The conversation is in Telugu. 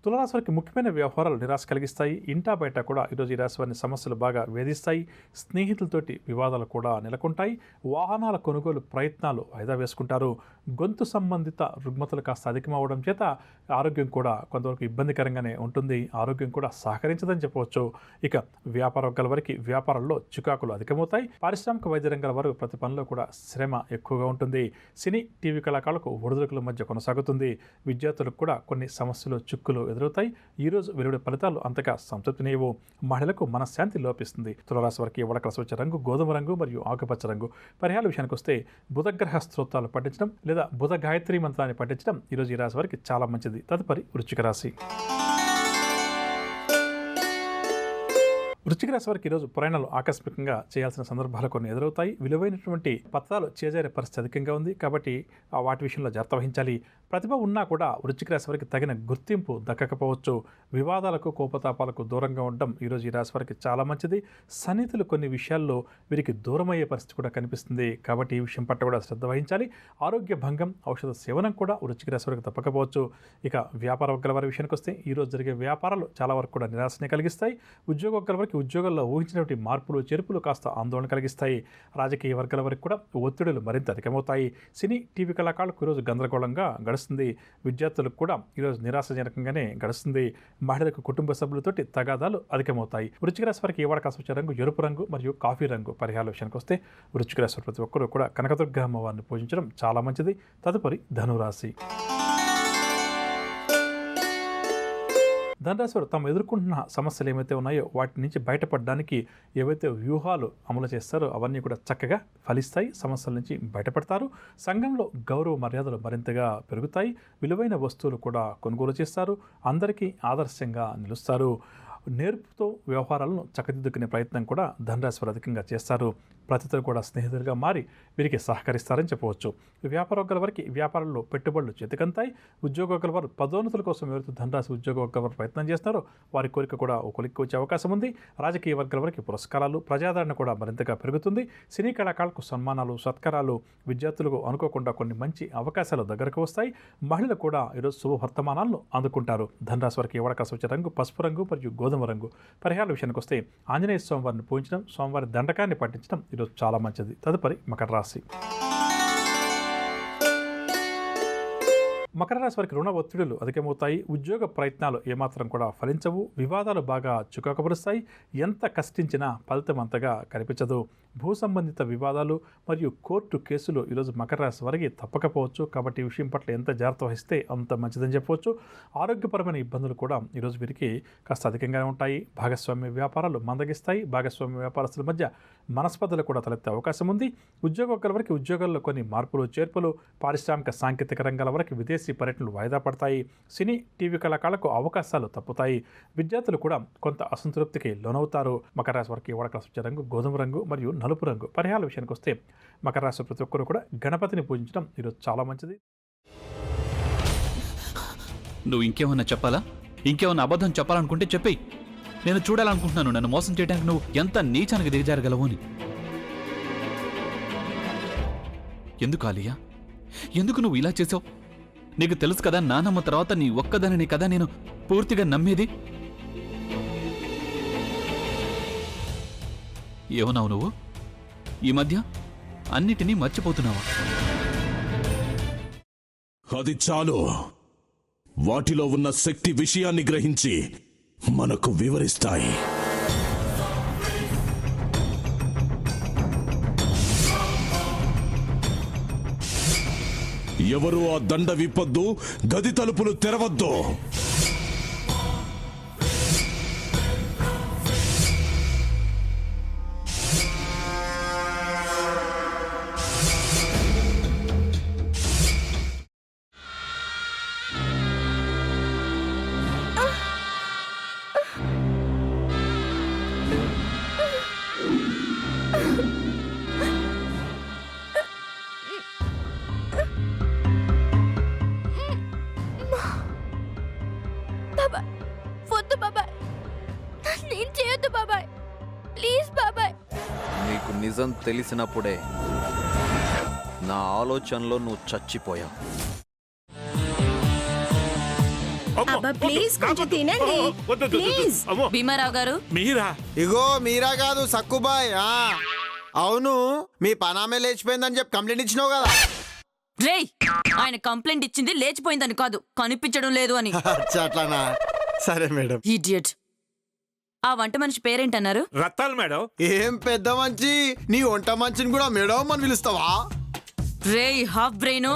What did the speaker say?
తులారాశి వారికి ముఖ్యమైన వ్యవహారాలు నిరాశ కలిగిస్తాయి. ఇంటా బయట కూడా ఈరోజు ఈ రాశి వారిని సమస్యలు బాగా వేధిస్తాయి. స్నేహితులతోటి వివాదాలు కూడా నెలకొంటాయి. వాహనాల కొనుగోలు ప్రయత్నాలు వాయిదా వేసుకుంటారు. గొంతు సంబంధిత రుగ్మతలు కాస్త అధికమవడం చేత ఆరోగ్యం కూడా కొంతవరకు ఇబ్బందికరంగానే ఉంటుంది. ఆరోగ్యం కూడా సహకరించదని చెప్పవచ్చు. ఇక వ్యాపార వర్గాల వారికి వ్యాపారంలో చికాకులు అధికమవుతాయి. పారిశ్రామిక వైద్య రంగాల వరకు ప్రతి పనిలో కూడా శ్రమ ఎక్కువగా ఉంటుంది. సినీ టీవీ కళాకారులకు ఒడిదుడుకుల మధ్య కొనసాగుతుంది. విద్యార్థులకు కూడా కొన్ని సమస్యలు చిక్కులు ఎదురవుతాయి. ఈరోజు వెలువడే ఫలితాలు అంతగా సంతృప్తినివ్వవు. మహిళలకు మనశ్శాంతి లోపిస్తుంది. తులారాశి వారికి ఎవడ కలిసి వచ్చే రంగు గోధుమ రంగు మరియు ఆకుపచ్చ రంగు. పరిహార విషయానికి వస్తే బుధగ్రహ స్తోత్రాలు పఠించడం లేదా బుధ గాయత్రి మంత్రాన్ని పఠించడం ఈరోజు ఈ రాశి వారికి చాలా మంచిది. తదుపరి వృశ్చిక రాశి. వృశ్చిక రాశి వారికి ఈరోజు ప్రయాణాలు ఆకస్మికంగా చేయాల్సిన సందర్భాలు కొన్ని ఎదురవుతాయి. విలువైనటువంటి పత్రాలు చేజారే పరిస్థితి అధికంగా ఉంది కాబట్టి వాటి విషయంలో జాగ్రత్త వహించాలి. ప్రతిభ ఉన్నా కూడా వృశ్చిక రాశి వారికి తగిన గుర్తింపు దక్కకపోవచ్చు. వివాదాలకు కోపతాపాలకు దూరంగా ఉండడం ఈరోజు ఈ రాశి వారికి చాలా మంచిది. సన్నిహితులు కొన్ని విషయాల్లో వీరికి దూరమయ్యే పరిస్థితి కూడా కనిపిస్తుంది కాబట్టి ఈ విషయం పట్ల కూడా శ్రద్ధ వహించాలి. ఆరోగ్య భంగం ఔషధ సేవనం కూడా వృశ్చిక రాశి వారికి తప్పకపోవచ్చు. ఇక వ్యాపార వర్గాల వారి విషయానికి వస్తే ఈరోజు జరిగే వ్యాపారాలు చాలా వరకు కూడా నిరాశనే కలిగిస్తాయి. ఉద్యోగ వర్గాల వారికి ఉద్యోగాల్లో ఊహించినటువంటి మార్పులు చేర్పులు కాస్త ఆందోళన కలిగిస్తాయి. రాజకీయ వర్గాల వరకు కూడా ఒత్తిడులు మరింత అధికమవుతాయి. సినీ టీవీ కళాకారులకు ఈరోజు గందరగోళంగా గడుస్తుంది. విద్యార్థులకు కూడా ఈరోజు నిరాశజనకంగానే గడుస్తుంది. మహిళలకు కుటుంబ సభ్యులతోటి తగాదాలు అధికమవుతాయి. వృశ్చిక రాశి వారికి ఏ వాడకాల్సి వచ్చే రంగు ఎరుపు రంగు మరియు కాఫీ రంగు. పరిహార విషయానికి వస్తే వృశ్చిక రాశి ప్రతి ఒక్కరూ కూడా కనకదుర్గ అమ్మవారిని పూజించడం చాలా మంచిది. తదుపరి ధనురాశి. ధనురాశి వారు తాము ఎదుర్కొంటున్న సమస్యలు ఏమైతే ఉన్నాయో వాటి నుంచి బయటపడడానికి ఏవైతే వ్యూహాలు అమలు చేస్తారో అవన్నీ కూడా చక్కగా ఫలిస్తాయి. సమస్యల నుంచి బయటపడతారు. సంఘంలో గౌరవ మర్యాదలు మరింతగా పెరుగుతాయి. విలువైన వస్తువులు కూడా కొనుగోలు చేస్తారు. అందరికీ ఆదర్శంగా నిలుస్తారు. నేర్పుతో వ్యవహారాలను చక్కదిద్దుకునే ప్రయత్నం కూడా ధనురాశి వారు అధికంగా చేస్తారు. ప్రతితో కూడా స్నేహితులుగా మారి వీరికి సహకరిస్తారని చెప్పవచ్చు. వ్యాపార వర్గాల వారికి వ్యాపారంలో పెట్టుబడులు చేతికంతాయి. ఉద్యోగ వర్గాల వారు పదోన్నతుల కోసం ఎవరైతే ధనురాశి ఉద్యోగ వర్గాల వారు ప్రయత్నం చేస్తారో వారి కోరిక కూడా ఒక కొలిక్కి వచ్చే అవకాశం ఉంది. రాజకీయ వర్గాల వారికి పురస్కారాలు ప్రజాదరణ కూడా మరింతగా పెరుగుతుంది. సినీ కళాకారులకు సన్మానాలు సత్కారాలు, విద్యార్థులకు అనుకోకుండా కొన్ని మంచి అవకాశాలు దగ్గరకు వస్తాయి. మహిళలు కూడా ఈరోజు శుభవర్తమానాలను అందుకుంటారు. ధనురాశి వారికి ఎవడకాల్సి వచ్చే రంగు పసుపు రంగు మరియు గోధుమ రంగు. పరిహార విషయానికి వస్తే ఆంజనేయ స్వామివారిని పూజించడం, స్వామివారి దండకాన్ని పఠించడం ఈరోజు చాలా మంచిది. తదుపరి మకర రాశి. మకర రాశి వారికి రుణ ఒత్తిడులు అధికమవుతాయి. ఉద్యోగ ప్రయత్నాలు ఏమాత్రం కూడా ఫలించవు. వివాదాలు బాగా చికాకుపరుస్తాయి. ఎంత కష్టించినా ఫలితం అంతగా కనిపించదు. భూ సంబంధిత వివాదాలు మరియు కోర్టు కేసులు ఈరోజు మకర రాశి వారికి తప్పకపోవచ్చు. కాబట్టి ఈ విషయం పట్ల ఎంత జాగ్రత్త వహిస్తే అంత మంచిదని చెప్పవచ్చు. ఆరోగ్యపరమైన ఇబ్బందులు కూడా ఈరోజు వీరికి కాస్త అధికంగానే ఉంటాయి. భాగస్వామ్య వ్యాపారాలు మందగిస్తాయి. భాగస్వామ్య వ్యాపారస్తుల మధ్య మనస్పర్ధలు కూడా తలెత్తే అవకాశం ఉంది. ఉద్యోగ వర్గాల వరకు ఉద్యోగాల్లో కొన్ని మార్పులు చేర్పులు, పారిశ్రామిక సాంకేతిక రంగాల వరకు విదేశీ పర్యటనలు వాయిదా పడతాయి. సినీ టీవీ కళాకారులకు అవకాశాలు తప్పుతాయి. విద్యార్థులు కూడా కొంత అసంతృప్తికి లోనవుతారు. మకర రాశి వారికి ఎవడకాల్సి వచ్చే రంగు గోధుమ రంగు మరియు నలుపు రంగు. పరిహార విషయానికి వస్తే మకర రాశి ప్రతి ఒక్కరు కూడా గణపతిని పూజించడం ఈరోజు చాలా మంచిది. నువ్వు ఇంకేమన్నా చెప్పాలా? ఇంకేమన్నా అబద్ధం చెప్పాలనుకుంటే చెప్పేయి. నేను చూడాలనుకుంటున్నాను నన్ను మోసం చేయడానికి నువ్వు ఎంత నీచానికి దిగజారగలవు అని. ఎందుకు ఆలియా, ఎందుకు నువ్వు ఇలా చేసావు? నీకు తెలుసు కదా నానమ్మ తర్వాత నీ ఒక్కదానిని కదా నేను పూర్తిగా నమ్మేది. ఏమన్నావు నువ్వు? ఈ మధ్య అన్నిటినీ మర్చిపోతున్నావా? అది చాలు. వాటిలో ఉన్న శక్తి విషయాన్ని గ్రహించి మనకు వివరిస్తాయి. ఎవరు ఆ దండ విప్పొద్దు, గది తలుపులు తెరవద్దు. నీకు నిజం తెలిసినప్పుడే నా ఆలోచనలో నువ్వు చచ్చిపోయావు. అబ్బా ప్లీజ్ కొంచెం తినండి ప్లీజ్. భీమారావు గారు మీరా? ఇగో మీరా కాదు సక్కుబాయ్. అవును, మీ పనామే లేచిపోయిందని చెప్పి కంప్లైంట్ ఇచ్చినావు కదా. రేయ్, ఆయన కంప్లైంట్ ఇచ్చింది లేచిపోయిందని కాదు, కనిపించడం లేదు అని. అచ్చా, అట్లానా? సరే మేడం. ఇడియట్. ఆ వంట మనిషి పేరేంటన్నారు? రత్తాలు మేడం. ఏం పెద్ద మంచి, నీ వంట మంచిని కూడా మేడం అని పిలుస్తావా? రేయ్ హాఫ్ బ్రెయిన్,